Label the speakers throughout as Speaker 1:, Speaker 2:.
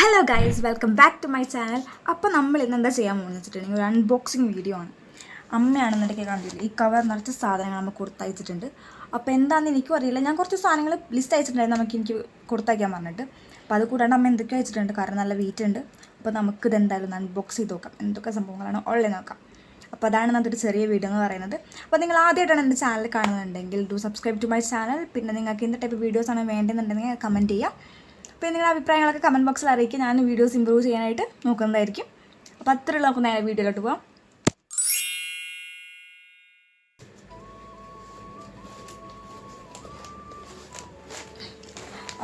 Speaker 1: Hello guys, welcome back to my channel. അപ്പോൾ നമ്മൾ ഇന്ന് എന്താ ചെയ്യാൻ പോകുന്നത് വെച്ചിട്ടുണ്ടെങ്കിൽ ഒരു അൺബോക്സിങ് വീഡിയോ ആണ്. അമ്മയാണെന്നുണ്ടെങ്കിൽ കണ്ടില്ല, ഈ കവർ നിറച്ച സാധനങ്ങൾ നമ്മൾ കൊടുത്തയച്ചിട്ടുണ്ട്. അപ്പോൾ എന്താണെന്ന് എനിക്കും അറിയില്ല. ഞാൻ കുറച്ച് സാധനങ്ങൾ ലിസ്റ്റ് അയച്ചിട്ടുണ്ടായിരുന്നു എനിക്ക് കൊടുത്തയക്കാൻ പറഞ്ഞിട്ട്. അപ്പോൾ അത് കൂടാണ്ട് അമ്മ എന്തൊക്കെ അയച്ചിട്ടുണ്ട്, കാരണം നല്ല വെയിറ്റ് ഉണ്ട്. അപ്പോൾ നമുക്കിത് എന്തായാലും അൺബോക്സ് ചെയ്ത് നോക്കാം, എന്തൊക്കെ സംഭവങ്ങളാണ് ഉള്ളത് നോക്കാം. അപ്പോൾ അതാണ് ഇന്നത്തെ ഒരു ചെറിയ വീഡിയോ എന്ന് പറയുന്നത്. അപ്പോൾ നിങ്ങൾ ആദ്യമായിട്ടാണ് എൻ്റെ ചാനൽ കാണുന്നുണ്ടെങ്കിൽ do subscribe to my channel. പിന്നെ നിങ്ങൾക്ക് എന്ത് ടൈപ്പ് വീഡിയോസാണ് വേണ്ടതെന്നുണ്ടെങ്കിൽ കമൻറ്റ് ചെയ്യുക. പിന്നെ നിങ്ങളുടെ അഭിപ്രായങ്ങളൊക്കെ കമൻറ്റ് ബോക്സിൽ അറിയിക്കുക. ഞാൻ വീഡിയോസ് ഇമ്പ്രൂവ് ചെയ്യാനായിട്ട് നോക്കുന്നതായിരിക്കും. അപ്പോൾ അത്രയുള്ള നമുക്ക് നേരെ വീഡിയോയിലോട്ട് പോകാം.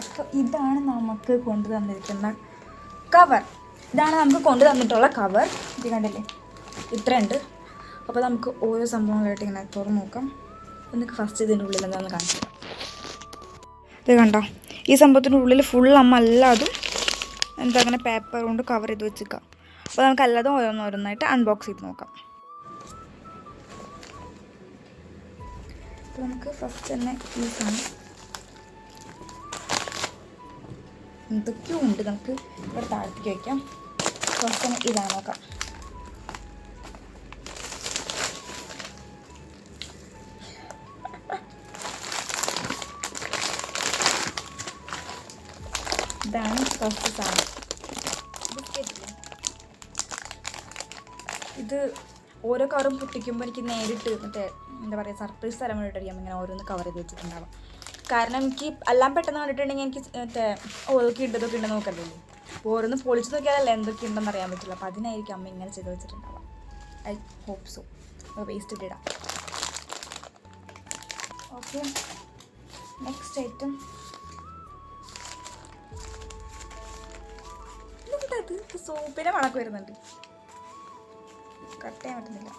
Speaker 1: അപ്പോൾ ഇതാണ് നമുക്ക് കൊണ്ടു തന്നിരിക്കുന്ന കവർ. ഇതാണ് നമുക്ക് കൊണ്ടു തന്നിട്ടുള്ള കവർ. ഇത് കണ്ടില്ലേ, ഇത്രയുണ്ട്. അപ്പോൾ നമുക്ക് ഓരോ സംഭവങ്ങളായിട്ട് ഇങ്ങനെ തുറന്ന് നോക്കാം. നമുക്ക് ഫസ്റ്റ് ഇതിൻ്റെ ഉള്ളിൽ എന്താണെന്ന് കാണിച്ചു തരാം. ഇത് കണ്ടോ, ഈ സംഭവത്തിൻ്റെ ഉള്ളിൽ ഫുൾ അമ്മ അല്ലാതും എന്താ അങ്ങനെ പേപ്പർ കൊണ്ട് കവർ ചെയ്ത് വെച്ചിരിക്കാം. അപ്പോൾ നമുക്ക് അല്ലാതും ഓരോന്നോരോന്നായിട്ട് അൺബോക്സ് ചെയ്ത് നോക്കാം. അപ്പോൾ നമുക്ക് ഫസ്റ്റ് തന്നെ ഈ സാധനം എന്തൊക്കെയോ ഉണ്ട്, നമുക്ക് ഇവിടെ താഴത്തേക്ക് വയ്ക്കാം. ഫസ്റ്റ് തന്നെ ഇതാണ് നോക്കാം. ഇതാണ് ഫസ്റ്റ് സാധനം, ബിസ്ക്കറ്റില്ല. ഇത് ഓരോ കവറും പൊട്ടിക്കുമ്പോൾ എനിക്ക് നേരിട്ട് മറ്റേ എന്താ പറയുക, സർപ്രൈസ് തരാൻ വേണ്ടിയിട്ടായിരിക്കും ഇങ്ങനെ ഓരോന്ന് കവർ ചെയ്ത് വെച്ചിട്ടുണ്ടാവാം. കാരണം എനിക്ക് എല്ലാം പെട്ടെന്ന് കണ്ടിട്ടുണ്ടെങ്കിൽ എനിക്ക് മറ്റേ ഓരോക്കെ ഉണ്ടതൊക്കെ ഉണ്ടെന്ന് നോക്കണ്ടല്ലോ. അപ്പോൾ ഓരോന്ന് പൊളിച്ച് നോക്കിയാലല്ല എന്തൊക്കെ ഉണ്ടെന്ന് അറിയാൻ പറ്റില്ല. അപ്പോൾ അതിനായിരിക്കും അമ്മ ഇങ്ങനെ ചെയ്ത് വെച്ചിട്ടുണ്ടാവാം. I hope so. അപ്പോൾ വേസ്റ്റ് ഇട്ടിടാം. ഓക്കെ, നെക്സ്റ്റ് ഐറ്റം ഇത് സോപ്പിൻ്റെ മണക്ക് വരുന്നുണ്ട്. കട്ട് ചെയ്യാൻ പറ്റുന്നില്ല.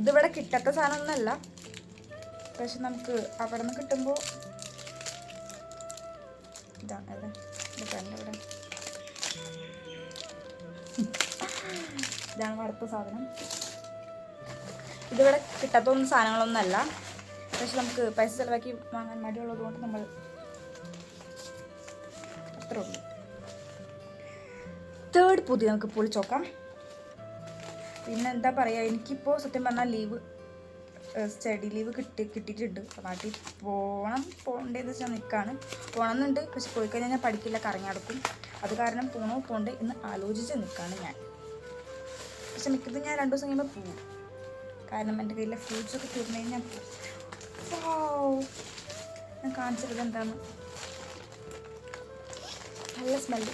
Speaker 1: ഇതിവിടെ കിട്ടാത്ത സാധനമൊന്നുമല്ല, പക്ഷെ നമുക്ക് അവിടെ നിന്ന് കിട്ടുമ്പോൾ ഇതാണ് അല്ലേ, ഇവിടെ ഇതാണ് അടുത്ത സാധനം. ഇതിവിടെ കിട്ടാത്തൊന്നും സാധനങ്ങളൊന്നുമല്ല, പക്ഷെ നമുക്ക് പൈസ ചിലവാക്കി വാങ്ങാൻ മടിയുള്ളത് കൊണ്ട് നമ്മൾ അത്രേ ഉള്ളൂ. തേർഡ് പൊതി നമുക്ക് പൊളിച്ച് നോക്കാം. പിന്നെ എന്താ പറയുക, എനിക്കിപ്പോൾ സത്യം പറഞ്ഞാൽ ലീവ്, സ്റ്റഡി ലീവ് കിട്ടിയിട്ടുണ്ട്. നാട്ടിൽ പോകേണ്ടതെന്ന് വെച്ചാൽ നിൽക്കുകയാണ്. പോകണമെന്നുണ്ട്, പക്ഷെ പോയി കഴിഞ്ഞാൽ ഞാൻ പഠിക്കില്ല, കറങ്ങി നടക്കും. അത് കാരണം പോകണ്ടേ എന്ന് ആലോചിച്ച് നിൽക്കുകയാണ് ഞാൻ. പക്ഷെ മിക്കതും ഞാൻ 2 ദിവസം കഴിയുമ്പോൾ പോകും, കാരണം എൻ്റെ കയ്യിലെ ഫ്രൂട്ട്സൊക്കെ തീർന്നു കഴിഞ്ഞാൽ പോകും. ഞാൻ കാണിച്ചത് എന്താണ്, നല്ല സ്മെല്ല്.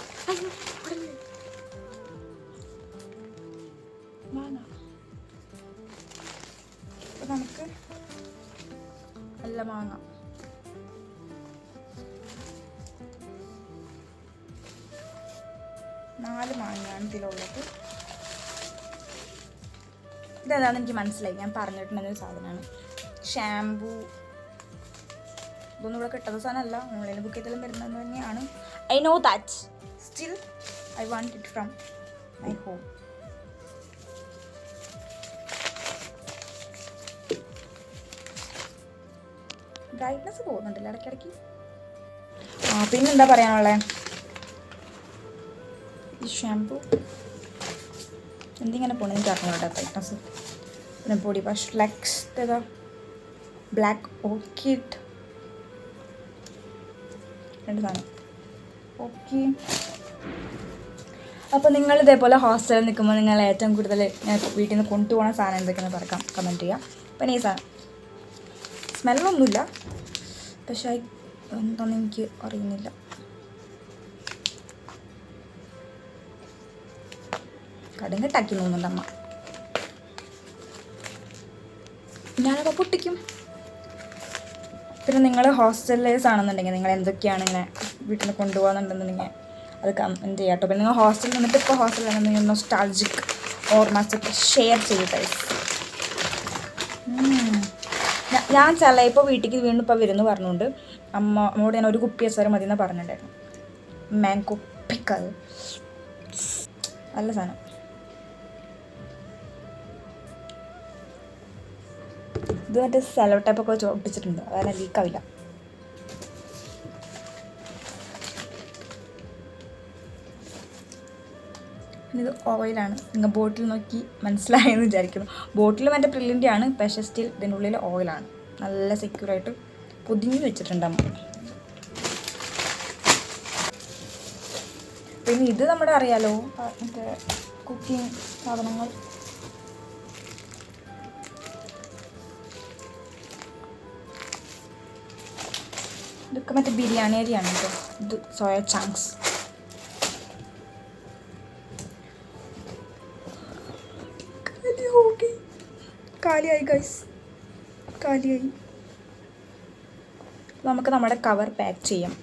Speaker 1: അപ്പോൾ നമുക്ക് നല്ല മാങ്ങ. നാല് മാങ്ങയാണ് ഇതിലുള്ളത്. ഇതെന്താണെന്ന് എനിക്ക് മനസ്സിലായി, ഞാൻ പറഞ്ഞിട്ടുണ്ടെന്നൊരു സാധനമാണ് ഷാംപൂ. ഇതൊന്നും ഇവിടെ കിട്ടുന്ന സാധനമല്ല, ഓൺലൈനിൽ ബുക്ക് ചെയ്താലും വരുന്നത് തന്നെയാണ്. I know that, still I want it from my home. Brightness പോകുന്നുണ്ടല്ലോ ഇടയ്ക്കിടയ്ക്ക്. പിന്നെന്താ പറയാനുള്ളത്, ഈ ഷാംപൂ എന്തിങ്ങനെ പോകണം എനിക്ക് അറിഞ്ഞോട്ടെ ബ്രൈറ്റ്നസ്. പിന്നെ ബോഡി വാഷ് ഫ്ലെക്സ്, ഏതാ ബ്ലാക്ക് ഓർക്കിഡ്, 2 സാധനം. ഓക്കെ, അപ്പോൾ നിങ്ങൾ ഇതേപോലെ ഹോസ്റ്റലിൽ നിൽക്കുമ്പോൾ നിങ്ങൾ ഏറ്റവും കൂടുതൽ വീട്ടിൽ നിന്ന് കൊണ്ടുപോകുന്ന സാധനം എന്തൊക്കെയാണെന്ന് പറയാം, കമൻറ്റ് ചെയ്യാം. പിന്നെ ഈ സാധനം സ്മെല്ലൊന്നുമില്ല, പക്ഷേ എന്താണെന്ന് എനിക്ക് അറിയുന്നില്ല. കടുങ്ങിട്ടാക്കി തോന്നുന്നുണ്ട് അമ്മ. ഞാനപ്പോൾ പൊട്ടിക്കും. പിന്നെ നിങ്ങൾ ഹോസ്റ്റലിലേഴ്സ് ആണെന്നുണ്ടെങ്കിൽ നിങ്ങൾ എന്തൊക്കെയാണ് ഇങ്ങനെ വീട്ടിൽ നിന്ന് കൊണ്ടുപോകുന്നുണ്ടെന്നുണ്ടെങ്കിൽ അത് കമൻറ്റ് ചെയ്യാം കേട്ടോ. പിന്നെ നിങ്ങൾ ഹോസ്റ്റലിൽ നിന്നിട്ട് ഇപ്പോൾ ഹോസ്റ്റലിൽ നിന്നുണ്ടെങ്കിൽ നൊസ്റ്റാൾജിക് ഓർമ്മസൊക്കെ ഷെയർ ചെയ്യട്ടെ. ഞാൻ ചിലപ്പോൾ വീട്ടിലേക്ക് വീണ്ടും ഇപ്പോൾ വരുന്നു പറഞ്ഞുകൊണ്ട് അമ്മോട് ഞാൻ ഒരു കുപ്പി അച്ചാർ മതി എന്ന് പറഞ്ഞിട്ടുണ്ടായിരുന്നു. മാംഗോ പിക്കൽ നല്ല സാധനം. ഇത് മറ്റേ സെലോ ടൈപ്പൊക്കെ വെച്ച് ഒട്ടിച്ചിട്ടുണ്ട്, അതാണ് ലീക്കാവില്ല. ഇത് ഓയിലാണ്. നിങ്ങൾ ബോട്ടിൽ നോക്കി മനസ്സിലായെന്ന് വിചാരിക്കുന്നു. ബോട്ടിൽ മറ്റേ പ്രില്ലിൻ്റെ ആണ്, പക്ഷേ സ്റ്റിൽ ഇതിൻ്റെ ഉള്ളിൽ ഓയിലാണ്. നല്ല സെക്യൂറായിട്ട് പൊതിഞ്ഞ് വെച്ചിട്ടുണ്ട് അമ്മ. പിന്നെ ഇത് നമ്മുടെ അറിയാലോ, മറ്റേ കുക്കിംഗ് സാധനങ്ങൾ. ഇതൊക്കെ മറ്റേ ബിരിയാണി അരിയാണ് കേട്ടോ. ഇത് സോയ ചങ്ക്സ്. കാലിയായി ഗൈസ്, കാലിയായി. നമുക്ക് നമ്മുടെ കവർ പാക്ക് ചെയ്യാം.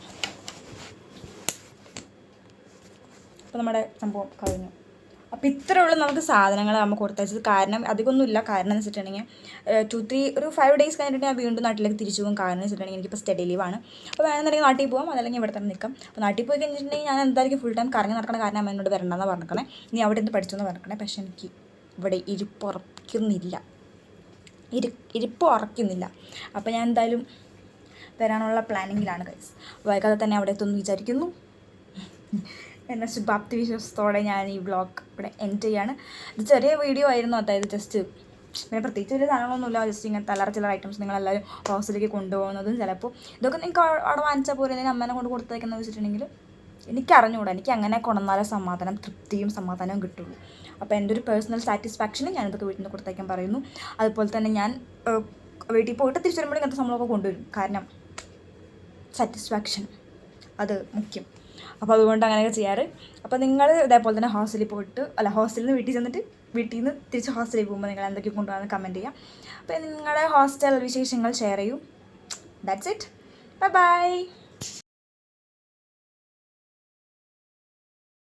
Speaker 1: അപ്പോൾ നമ്മുടെ സംഭവം കഴിഞ്ഞു. അപ്പോൾ ഇത്രയേ ഉള്ളൂ നമുക്ക് സാധനങ്ങൾ നമുക്ക് കൊടുത്തയച്ചത്. കാരണം അധികമൊന്നുമില്ല. കാരണം എന്ന് വെച്ചിട്ടുണ്ടെങ്കിൽ ഒരു 5 days കഴിഞ്ഞിട്ട് ഞാൻ വീണ്ടും നാട്ടിലേക്ക് തിരിച്ചു പോകും. കാരണം എന്ന് വെച്ചിട്ടുണ്ടെങ്കിൽ എനിക്കിപ്പോൾ സ്റ്റഡി ലീവാണ്. അപ്പോൾ വേണമെന്നുണ്ടെങ്കിൽ നാട്ടിൽ പോകാം, അതല്ലെങ്കിൽ ഇവിടെ തന്നെ നിൽക്കാം. അപ്പോൾ നാട്ടിൽ പോയി കഴിഞ്ഞിട്ടുണ്ടെങ്കിൽ ഞാൻ എന്തായാലും ഫുൾ ടൈം കറങ്ങി നടക്കണം. കാരണം അമ്മ എന്നോട് വരണ്ടെന്ന് പറഞ്ഞിരിക്കണേ, നീ അവിടെ നിന്ന് പഠിച്ചെന്ന് പറഞ്ഞിരിക്കണേ. പക്ഷേ എനിക്ക് ഇവിടെ ഇരിപ്പ് ഉറക്കുന്നില്ല. അപ്പോൾ ഞാൻ എന്തായാലും വരാനുള്ള പ്ലാനിങ്ങിലാണ് ഗൈസ്. വൈകാതെ തന്നെ അവിടെ എത്തുമെന്ന് വിചാരിക്കുന്നു. എന്ന ശുഭാപ്തി വിശ്വാസത്തോടെ ഞാൻ ഈ വ്ളോഗ് ഇവിടെ എൻഡ് ചെയ്യാണ്. ഇത് ചെറിയ വീഡിയോ ആയിരുന്നു, അതായത് ജസ്റ്റ് പിന്നെ പ്രത്യേകിച്ച് വലിയ സാധനങ്ങളൊന്നുമില്ല. ജസ്റ്റ് ഇങ്ങനത്തെ ചില ഐറ്റംസ് നിങ്ങളെല്ലാവരും ഹോസ്റ്റലിലേക്ക് കൊണ്ടുപോകുന്നതും ചിലപ്പോൾ ഇതൊക്കെ നിങ്ങൾക്ക് അവിടെ വാങ്ങിച്ചാൽ പോലെ അല്ലെങ്കിൽ അമ്മേനെ കൊണ്ട് കൊടുത്തേക്കെന്ന് വെച്ചിട്ടുണ്ടെങ്കിൽ എനിക്കറിഞ്ഞുകൂടാ. എനിക്ക് അങ്ങനെ കൊണ്ടുവന്നാലേ തൃപ്തിയും സമാധാനവും കിട്ടുള്ളൂ. അപ്പോൾ എൻ്റെ ഒരു പേഴ്സണൽ സാറ്റിസ്ഫാക്ഷന് ഞാനിതൊക്കെ വീട്ടിൽ നിന്ന് കൊടുത്തേക്കാൻ പറയുന്നു. അതുപോലെ തന്നെ ഞാൻ വീട്ടിൽ പോയിട്ട് തിരിച്ചു വരുമ്പോൾ ഇങ്ങനത്തെ സംഭവമൊക്കെ കൊണ്ടുവരും. കാരണം സാറ്റിസ്ഫാക്ഷൻ അത് മുഖ്യം. അപ്പോൾ അതുകൊണ്ട് അങ്ങനെയൊക്കെ ചെയ്യാറ്. അപ്പോൾ നിങ്ങൾ ഇതേപോലെ തന്നെ ഹോസ്റ്റലിൽ നിന്ന് വീട്ടിൽ ചെന്നിട്ട് വീട്ടിൽ നിന്ന് തിരിച്ച് ഹോസ്റ്റലിൽ പോകുമ്പോൾ നിങ്ങൾ എന്തൊക്കെ കൊണ്ടുപോകാമെന്ന് കമൻറ്റ് ചെയ്യാം. അപ്പോൾ നിങ്ങളുടെ ഹോസ്റ്റൽ വിശേഷങ്ങൾ ഷെയർ ചെയ്യൂ. That's it. ബൈ.